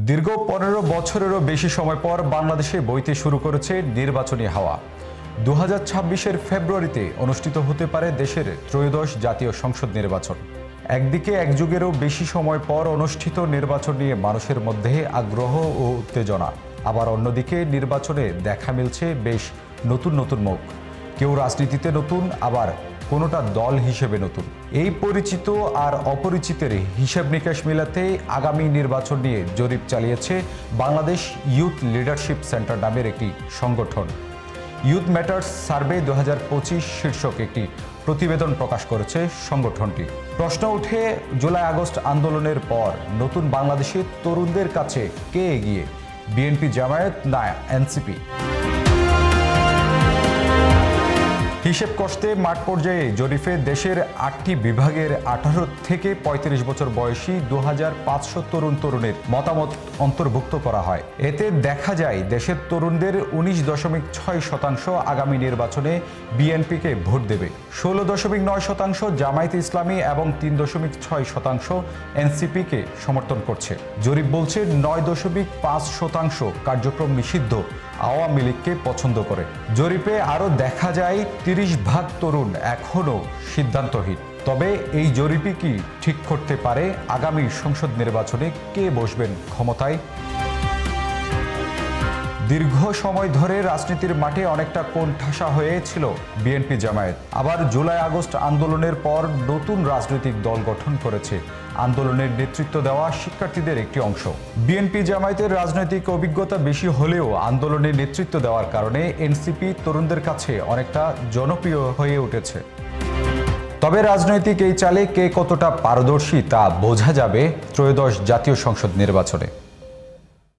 দীর্ঘ ১৫ বছরেরও বেশি সময় পর বাংলাদেশে বইতে শুরু করেছে নির্বাচনী হাওয়া। ২০২৬-এর ফেব্রুয়ারিতে অনুষ্ঠিত হতে পারে দেশের ত্রয়োদশ জাতীয় সংসদ নির্বাচন। একদিকে এক যুগেরও বেশি সময় পর অনুষ্ঠিত নির্বাচন নিয়ে মানুষের মধ্যে আগ্রহ ও উত্তেজনা, আবার অন্যদিকে নির্বাচনে দেখা মিলছে বেশ নতুন নতুন মুখ। কেউ রাজনীতিতে নতুন, আবার কোনোটা দল হিসেবে নতুন। এই পরিচিত আর অপরিচিতের হিসাব নিকাশ মেলাতে আগামী নির্বাচন নিয়ে জরিপ চালিয়েছে বাংলাদেশ ইউথ লিডারশিপ সেন্টার নামের একটি সংগঠন। ইউথ ম্যাটার্স সার্ভে ২০২৫ শীর্ষক একটি প্রতিবেদন প্রকাশ করেছে সংগঠনটি। প্রশ্ন উঠে, জুলাই আগস্ট আন্দোলনের পর নতুন বাংলাদেশের তরুণদের কাছে কে এগিয়ে, বিএনপি জামায়াত না এনসিপি? হিসেব কষতে মাঠ পর্যায়ে জরিপে দেশের ৮টি বিভাগের ১৮ থেকে ৩৫ বছর বয়সী ২৫০০ তরুণের মতামত অন্তর্ভুক্ত করা হয়। এতে দেখা যায় দেশের তরুণদের ১৯.৬% আগামী নির্বাচনে বিএনপিকে ভোট দেবে, ১৬.৯% জামায়াতে ইসলামী এবং ৩.৬% এনসিপিকে সমর্থন করছে। জরিপ বলছে ৯.৫% কার্যক্রম নিষিদ্ধ আওয়ামী লীগকে পছন্দ করে। জরিপে আরও দেখা যায় ৩০% তরুণ এখনও সিদ্ধান্তহীন। তবে এই জরিপই কি ঠিক করতে পারে আগামী সংসদ নির্বাচনে কে বসবেন ক্ষমতায়? দীর্ঘ সময় ধরে রাজনীতির মাঠে অনেকটা কোণঠাসা হয়েছিল বিএনপি জামায়াত। আবার জুলাই আগস্ট আন্দোলনের পর নতুন রাজনৈতিক দল গঠন করেছে আন্দোলনের নেতৃত্ব দেওয়া শিক্ষার্থীদের একটি অংশ। বিএনপি জামায়াতের রাজনৈতিক অভিজ্ঞতা বেশি হলেও আন্দোলনের নেতৃত্ব দেওয়ার কারণে এনসিপি তরুণদের কাছে অনেকটা জনপ্রিয় হয়ে উঠেছে। তবে রাজনৈতিক এই চালে কে কতটা পারদর্শী তা বোঝা যাবে ত্রয়োদশ জাতীয় সংসদ নির্বাচনে।